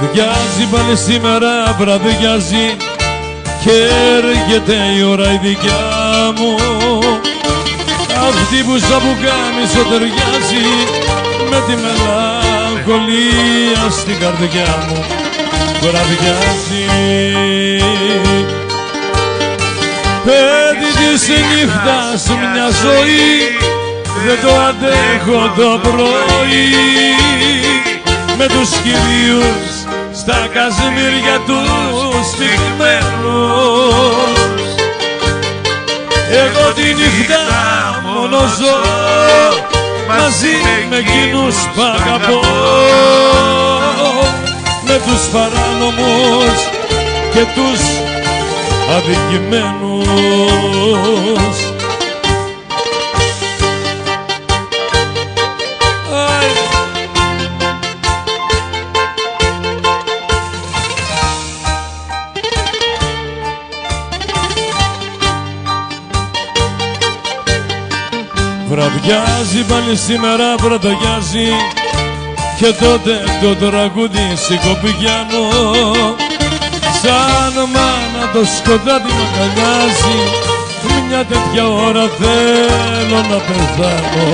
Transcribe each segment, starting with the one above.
Βραδιάζει πάλι σήμερα, βραδιάζει και έρχεται η ώρα η δικιά μου, αυτή που σαν πουκάμισο ταιριάζει με τη μελαγχολία στην καρδιά μου. Βραδιάζει, παιδί της νύχτας μια ζωή, δεν το αντέχω το πρωί, με τους κυρίους στα κασμίρια τους στοιχμένους. Εγώ τη νύχτα μόνο ζω μαζί με εκείνους που αγαπώ, με τους παράνομους και τους αδικημένους. Βραδιάζει πάλι σήμερα, βραδιάζει και τότε το τραγούδι σηκωπηγιά μου, σαν μάνα το σκοτάδι μ' αγκαλιάζει, μια τέτοια ώρα θέλω να πεθάνω.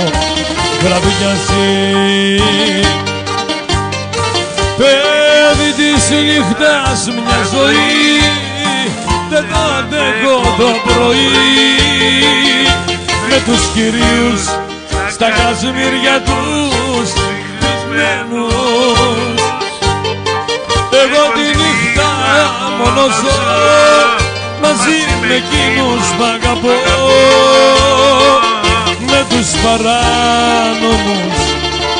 Βραδιάζει, παιδί της νύχτας μια ζωή, δεν το αντέχω το πρωί, με τους κυρίους στα κασμίρια τους κρυσμένους. Εγώ τη νύχτα μόνο ζω μαζί με εκείνους που αγαπώ, με τους παράνομους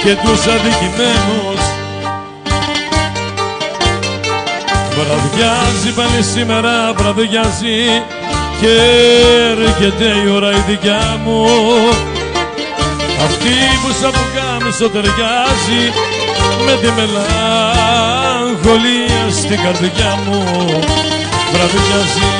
και τους αδικημένους. Βραδιάζει πάλι σήμερα, βραδιάζει και έρχεται η ώρα η δικιά μου, αυτή που σαν πουκάμισο ταιριάζει με τη μελαγχολία στην καρδιά μου. Βραδιάζει.